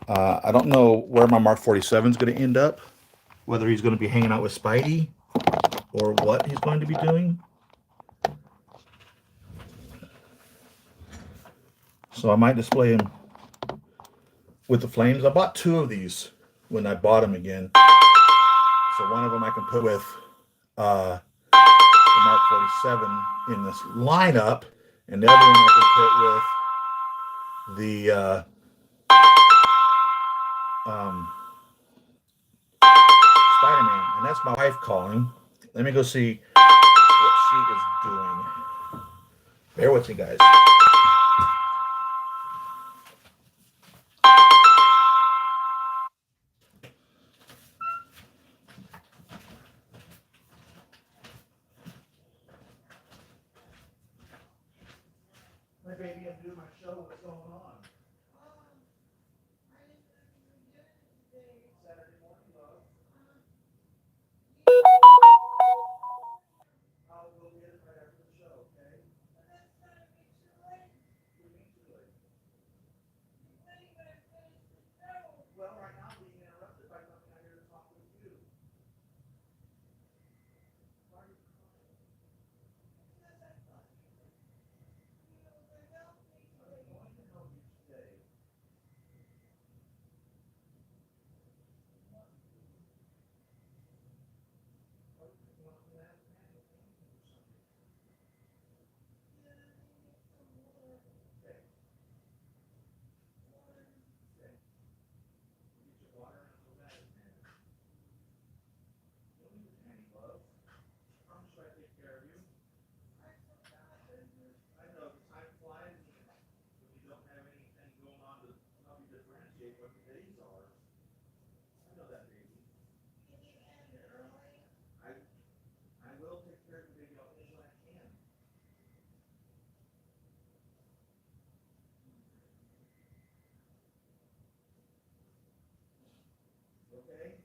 I don't know where my Mark 47 is going to end up, whether he's going to be hanging out with Spidey or what he's going to be doing. So I might display him with the flames. I bought 2 of these when I bought them again. So one of them I can put with the Mark 47 in this lineup, and the other one I can put with the Spider-Man. And that's my wife calling. Let me go see what she is doing. Bear with me, guys. My baby, I'm doing my show. What's going on? Saturday morning, love. I'll go get it right after the show, okay? Well, right now I'm being interrupted by coming out here to talk with you. I know the time flies when you don't have anything going on to help you differentiate what the days are. I know that, baby. I will take care of you, baby. I'll finish what I can. Okay?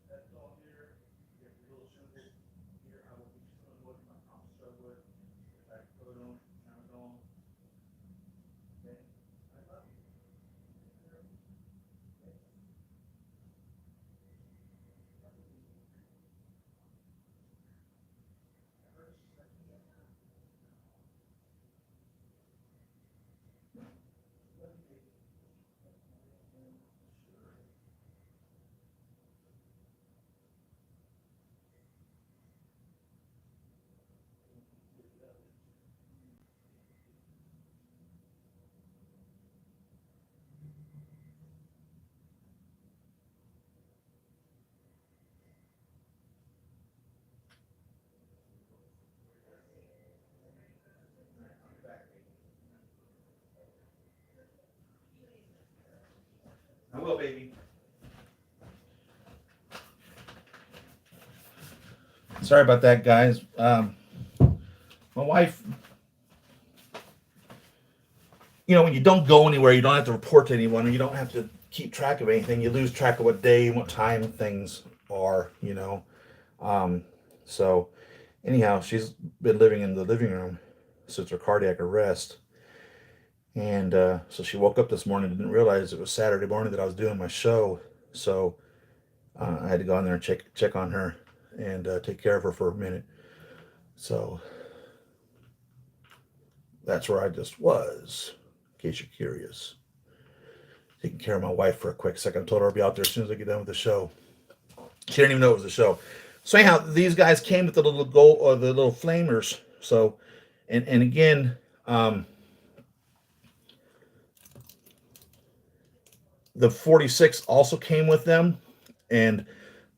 That's all here. You have your little symbols here. I will be showing what my promise show would. If I put them, count them. Okay? I love you. I will, baby. Sorry about that, guys. My wife, when you don't go anywhere, you don't have to report to anyone, you don't have to keep track of anything. You lose track of what day and what time things are, So, anyhow, she's been living in the living room since her cardiac arrest. And so she woke up this morning and didn't realize it was Saturday morning that I was doing my show. So I had to go in there and check on her and take care of her for a minute. So that's where I just was, in case you're curious. Taking care of my wife for a quick second. I told her I'll be out there as soon as I get done with the show. She didn't even know it was a show. So anyhow, these guys came with the little gold or the little flamers. So, and again, The 46 also came with them, and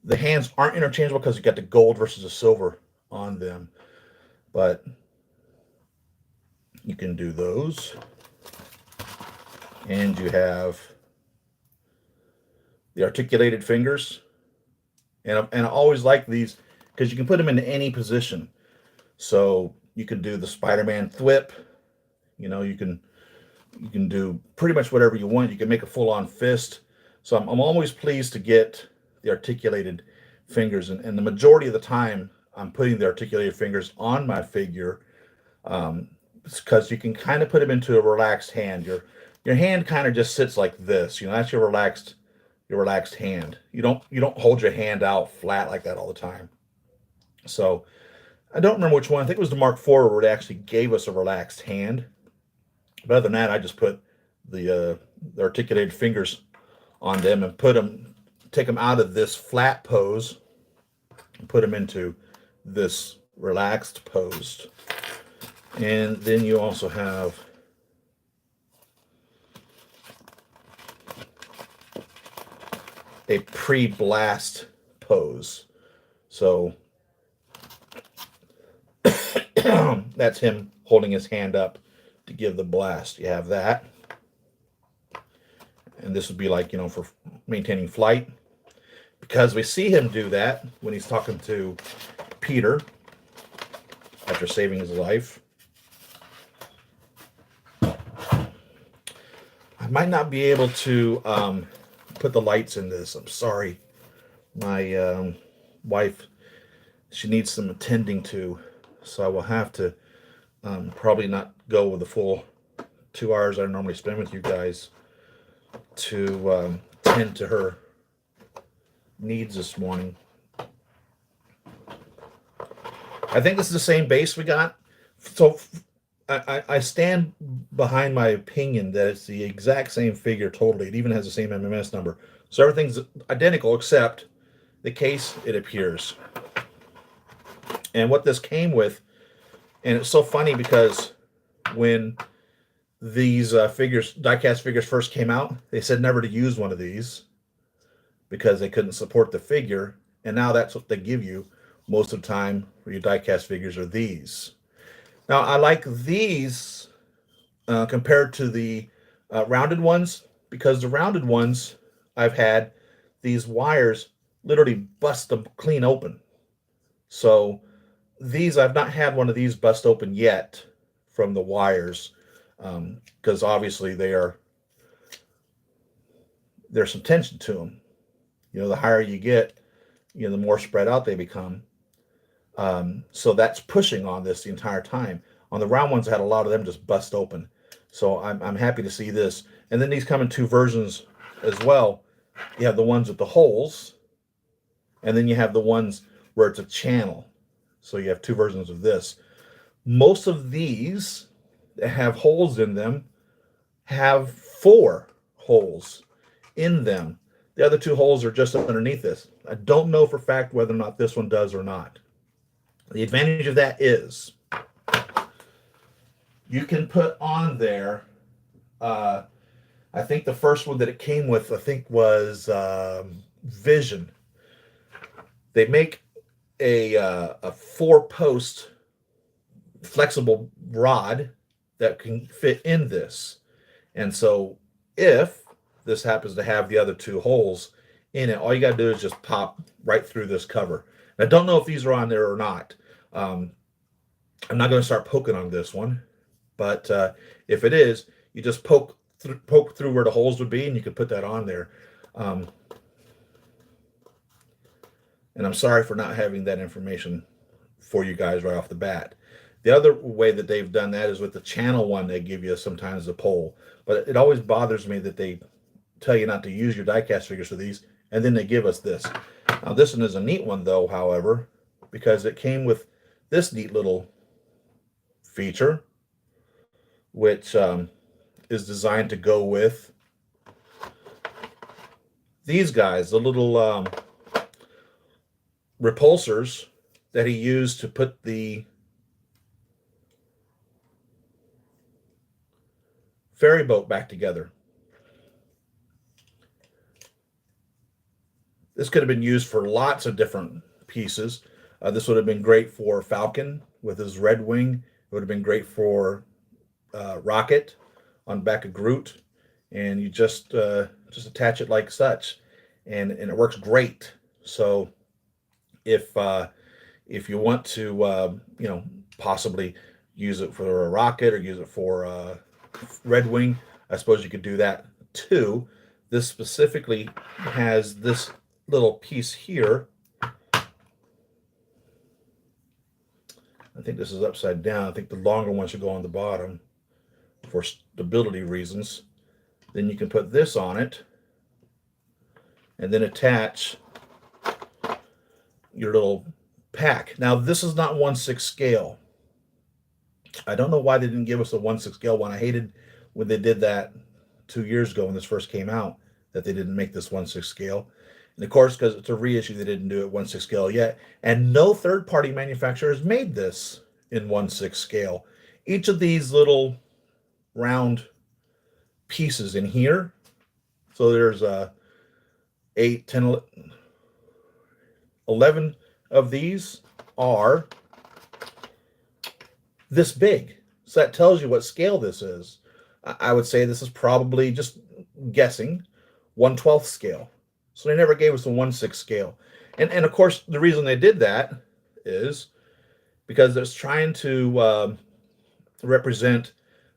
the hands aren't interchangeable because you got the gold versus the silver on them. But you can do those. And you have the articulated fingers. And I always like these because you can put them in any position. So you can do the Spider-Man thwip. You know, you can do pretty much whatever you want. You can make a full-on fist. So I'm always pleased to get the articulated fingers. And the majority of the time, I'm putting the articulated fingers on my figure because you can kind of put them into a relaxed hand. Your hand kind of just sits like this. You know, that's your relaxed hand. You don't hold your hand out flat like that all the time. So I don't remember which one. I think it was the Mark IV where it actually gave us a relaxed hand. But other than that, I just put the articulated fingers on them and take them out of this flat pose and put them into this relaxed pose. And then you also have a pre-blast pose. So that's him holding his hand up to give the blast. You have that. And this would be like, you know, for maintaining flight. Because we see him do that when he's talking to Peter after saving his life. I might not be able to put the lights in this. I'm sorry. My wife, she needs some attending to. So I will have to probably not go with the full 2 hours I normally spend with you guys to tend to her needs this morning. I think this is the same base we got. So I stand behind my opinion that it's the exact same figure totally. It even has the same MMS number. So everything's identical except the case, it appears. And what this came with, and it's so funny because when these diecast figures first came out, they said never to use one of these because they couldn't support the figure. And now that's what they give you most of the time for your diecast figures are these. Now, I like these compared to the rounded ones because the rounded ones I've had these wires literally bust them clean open. So these, I've not had one of these bust open yet from the wires because obviously there's some tension to them. You know, the higher you get, you know, the more spread out they become. So that's pushing on this the entire time. On the round ones, I had a lot of them just bust open. So I'm happy to see this. And then these come in two versions as well. You have the ones with the holes, and then you have the ones where it's a channel. So you have two versions of this. Most of these that have holes in them have 4 holes in them. The other 2 holes are just underneath this. I don't know for a fact whether or not this one does or not. The advantage of that is you can put on there, I think the first one that it came with, I think was Vision. They make a 4-post flexible rod that can fit in this. And so if this happens to have the other 2 holes in it, all you got to do is just pop right through this cover. I don't know if these are on there or not. I'm not going to start poking on this one, but if it is, you just poke through where the holes would be, and you can put that on there. And I'm sorry for not having that information for you guys right off the bat. The other way that they've done that is with the channel one. They give you sometimes a pole, but it always bothers me that they tell you not to use your diecast figures for these, and then they give us this. Now this one is a neat one though, however, because it came with this neat little feature, which is designed to go with these guys, the little repulsors that he used to put the ferry boat back together. This could have been used for lots of different pieces. This would have been great for Falcon with his red wing. It would have been great for Rocket on back of Groot, and you just attach it like such, and it works great. So if you want to possibly use it for a Rocket or use it for Red Wing, I suppose you could do that too. This specifically has this little piece here. I think this is upside down. I think the longer one should go on the bottom for stability reasons. Then you can put this on it and then attach your little pack. Now, this is not 1/6 scale. I don't know why they didn't give us a 1/6 scale one. I hated when they did that 2 years ago when this first came out, that they didn't make this 1/6 scale. And of course, because it's a reissue, they didn't do it 1/6 scale yet. And no third-party manufacturer has made this in 1/6 scale. Each of these little round pieces in here, so there's 8, 10, 11 of these are this big. So that tells you what scale this is. I would say this is probably, just guessing, 1/12 scale. So they never gave us a 1/6 scale. And of course, the reason they did that is because it's trying to represent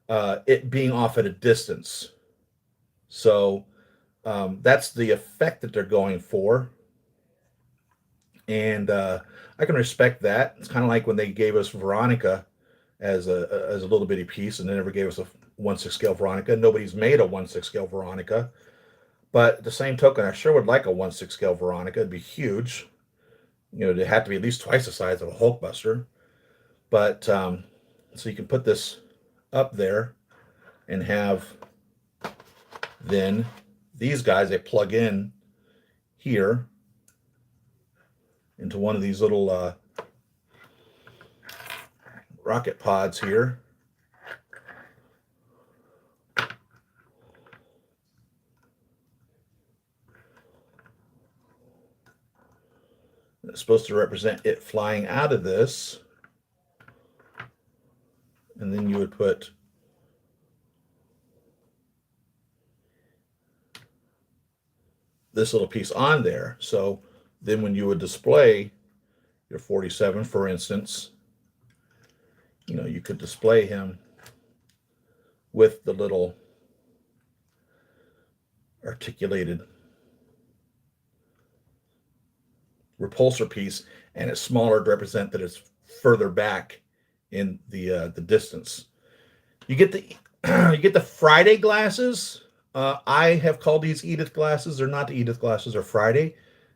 it being off at a distance. So that's the effect that they're going for. And I can respect that. It's kind of like when they gave us Veronica as a little bitty piece, and they never gave us a 1/6 scale Veronica. Nobody's made a 1/6 scale Veronica. But at the same token, I sure would like a 1/6 scale Veronica. It'd be huge. It'd have to be at least twice the size of a Hulkbuster. But so you can put this up there and have then these guys, they plug in here into one of these little rocket pods here. It's supposed to represent it flying out of this. And then you would put this little piece on there. So then when you would display your 47, for instance, you could display him with the little articulated repulsor piece, and it's smaller to represent that it's further back in the distance. You get the Friday glasses. I have called these Edith glasses. They're not the Edith glasses, they're Friday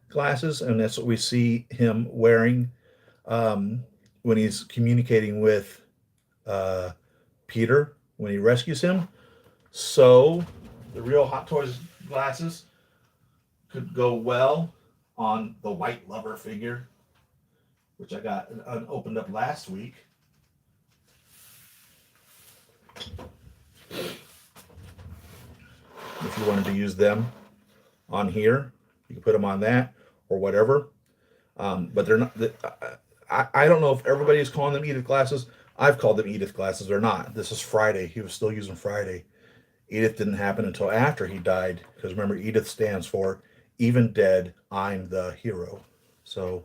glasses, and that's what we see him wearing when he's communicating with Peter when he rescues him. So the real Hot Toys glasses could go well on the White Lover figure, which I got opened up last week. If you wanted to use them on here, you can put them on that or whatever. But they're not. I don't know if everybody is calling them Edith glasses. I've called them Edith glasses or not. This is Friday. He was still using Friday. Edith didn't happen until after he died, because remember, Edith stands for even dead, I'm the hero. So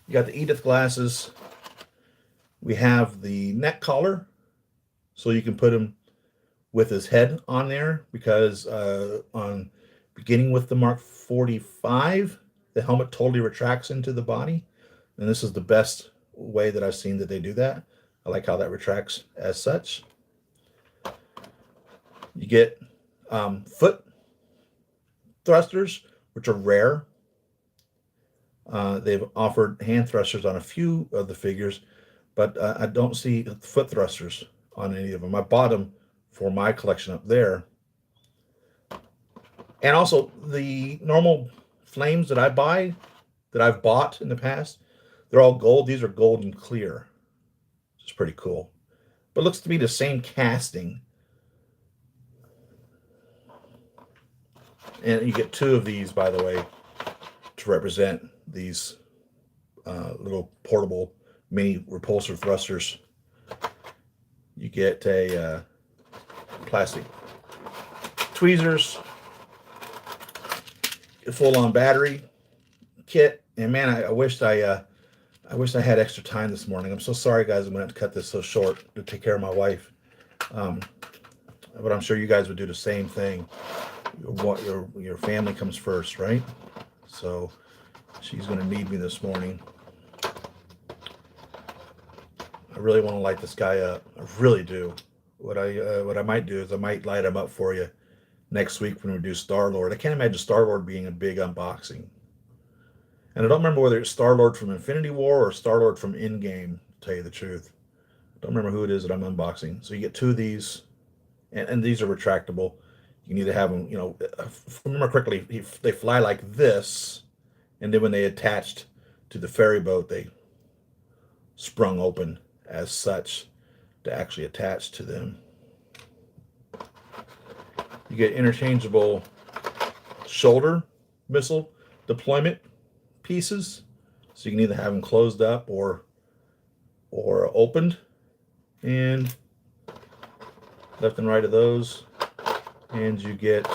you got the Edith glasses. We have the neck collar, so you can put him with his head on there, because on beginning with the Mark 45, the helmet totally retracts into the body, and this is the best way that I've seen that they do that. I like how that retracts as such. You get foot thrusters, which are rare. They've offered hand thrusters on a few of the figures, but I don't see foot thrusters on any of them. I bought them for my collection up there. And also the normal flames that I buy, that I've bought in the past, they're all gold. These are gold and clear, which is pretty cool. But it looks to be the same casting. And you get 2 of these, by the way, to represent these little portable mini repulsor thrusters. You get a plastic tweezers, a full-on battery kit, and man, I wish I had extra time this morning. I'm so sorry, guys. I'm gonna have to cut this so short to take care of my wife. But I'm sure you guys would do the same thing. Your family comes first, right? So she's gonna need me this morning. I really want to light this guy up. I really do. What I might do is I might light him up for you next week when we do Star-Lord. I can't imagine Star-Lord being a big unboxing. And I don't remember whether it's Star-Lord from Infinity War or Star-Lord from Endgame, to tell you the truth. I don't remember who it is that I'm unboxing. So you get 2 of these, and these are retractable. You can either have them, if I remember correctly, they fly like this, and then when they attached to the ferry boat, they sprung open as such to actually attach to them. You get interchangeable shoulder missile deployment pieces, so you can either have them closed up or opened, and left and right of those. And you get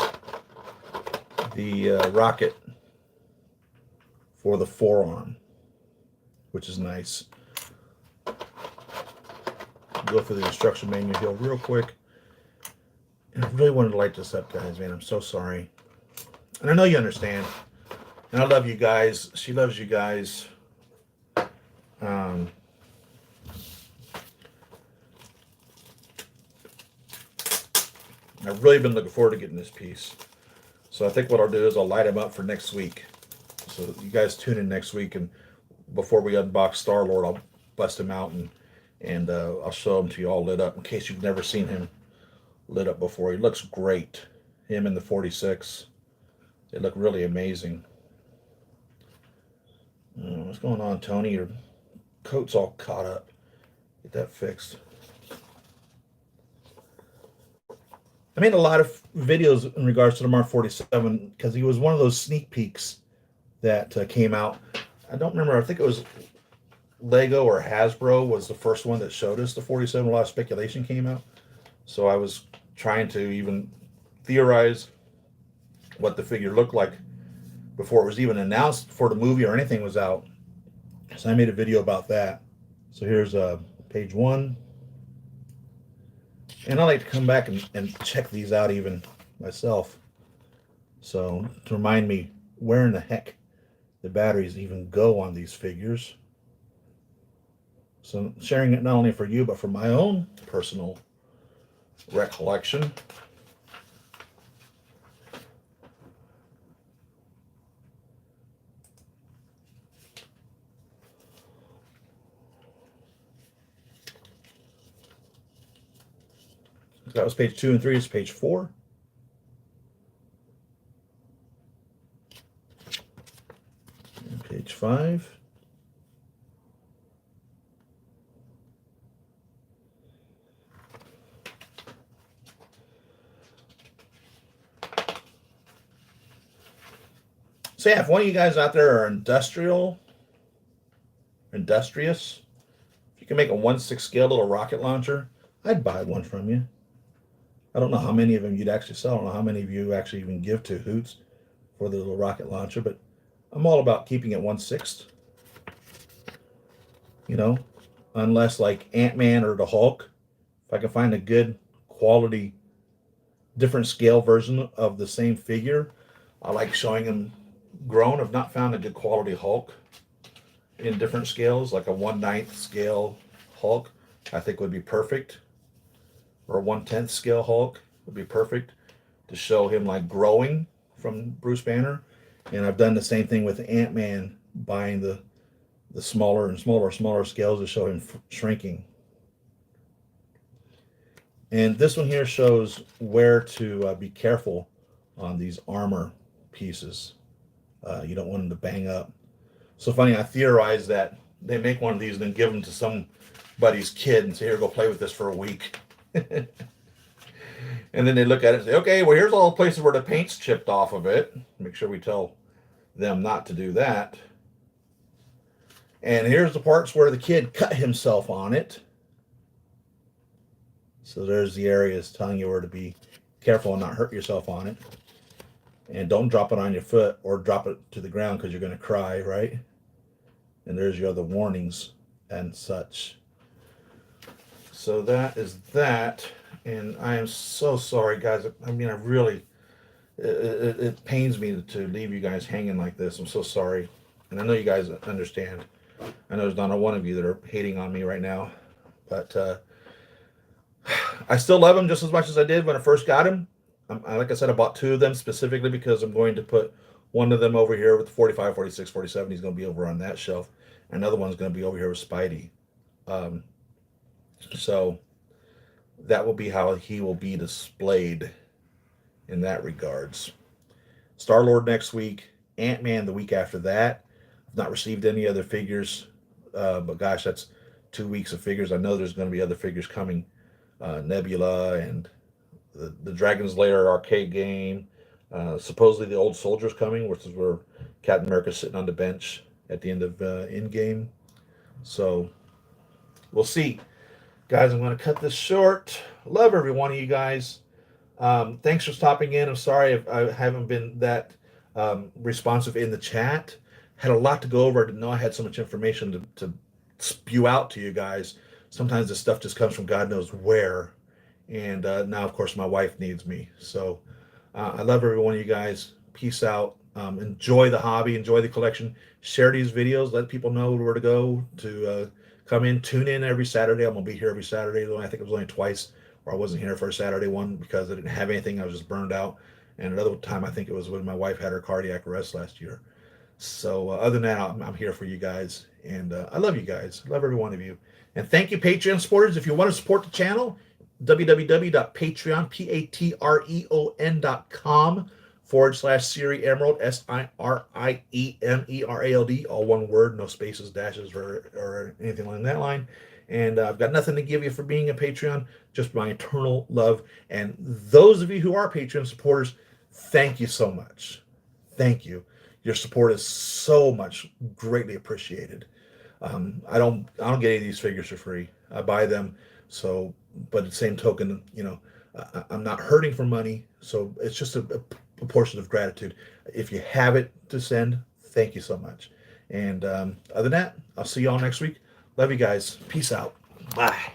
the rocket for the forearm, which is nice. Go through the instruction manual here real quick. And I really wanted to light this up, guys, man. I'm so sorry. And I know you understand. And I love you guys. She loves you guys. I've really been looking forward to getting this piece. So I think what I'll do is I'll light them up for next week. So you guys tune in next week, and before we unbox Star-Lord, I'll bust him out and I'll show him to you all lit up in case you've never seen him lit up before. He looks great. Him and the 46. They look really amazing. What's going on, Tony? Your coat's all caught up. Get that fixed. I made a lot of videos in regards to the Mark 47 because he was one of those sneak peeks that came out. I don't remember. I think it was Lego or Hasbro was the first one that showed us the 47. A lot of speculation came out. So I was trying to even theorize what the figure looked like before it was even announced, before the movie or anything was out. So I made a video about that. So here's page 1. And I like to come back and check these out even myself. So to remind me where in the heck the batteries even go on these figures. So I'm sharing it not only for you, but for my own personal recollection. That was page 2 and 3. It's page 4. And page 5. So yeah, if one of you guys out there are industrious, if you can make a 1/6 scale little rocket launcher, I'd buy one from you. I don't know how many of them you'd actually sell. I don't know how many of you actually even give to Hoots for the little rocket launcher, but I'm all about keeping it 1/6. Unless like Ant-Man or the Hulk, if I can find a good quality, different scale version of the same figure, I like showing them grown. I've not found a good quality Hulk in different scales, like a 1/9 scale Hulk, I think would be perfect. Or a 1/10 scale Hulk would be perfect to show him like growing from Bruce Banner. And I've done the same thing with Ant-Man, buying the smaller and smaller scales to show him shrinking. And this one here shows where to be careful on these armor pieces. You don't want them to bang up. So funny, I theorized that they make one of these and then give them to somebody's kid and say, here, go play with this for a week. And then they look at it and say, okay, well, here's all the places where the paint's chipped off of it. Make sure we tell them not to do that. And here's the parts where the kid cut himself on it. So there's the areas telling you where to be careful and not hurt yourself on it. And don't drop it on your foot or drop it to the ground because you're going to cry, right? And there's your other warnings and such. So that is that. And I am so sorry, guys. I mean, I really, it pains me to leave you guys hanging like this. I'm so sorry. And I know you guys understand. I know there's not a one of you that are hating on me right now. But I still love him just as much as I did when I first got him. Like I said, I bought two of them specifically because I'm going to put one of them over here with 45, 46, 47. He's going to be over on that shelf. Another one's going to be over here with Spidey. So that will be how he will be displayed in that regards. Star-Lord next week. Ant-Man the week after that. I've not received any other figures. But gosh, that's 2 weeks of figures. I know there's going to be other figures coming. Nebula and the Dragon's Lair arcade game. Supposedly the Old Soldier's coming, which is where Captain America's sitting on the bench at the end of Endgame. So we'll see. Guys, I'm going to cut this short. Love every one of you guys. Thanks for stopping in. I'm sorry if I haven't been that responsive in the chat. Had a lot to go over. I didn't know I had so much information to spew out to you guys. Sometimes this stuff just comes from God knows where. And now, of course, my wife needs me. So I love every one of you guys. Peace out. Enjoy the hobby. Enjoy the collection. Share these videos. Let people know where to go to come in. Tune in every Saturday. I'm going to be here every Saturday. I think it was only twice where I wasn't here for a Saturday one because I didn't have anything. I was just burned out. And another time, I think it was when my wife had her cardiac arrest last year. So other than that, I'm here for you guys. And I love you guys. Love every one of you. And thank you, Patreon supporters. If you want to support the channel, www.patreon.com/Siri Emerald, SIRIEMERALD, all one word, no spaces, dashes, or anything along that line. And I've got nothing to give you for being a Patreon, just my eternal love. And those of you who are Patreon supporters, thank you so much. Thank you. Your support is so much greatly appreciated. I don't get any of these figures for free. I buy them. So, but at the same token, you know, I'm not hurting for money. So it's just a proportion of gratitude. If you have it to send, thank you so much. And other than that, I'll see you all next week. Love you guys. Peace out. Bye.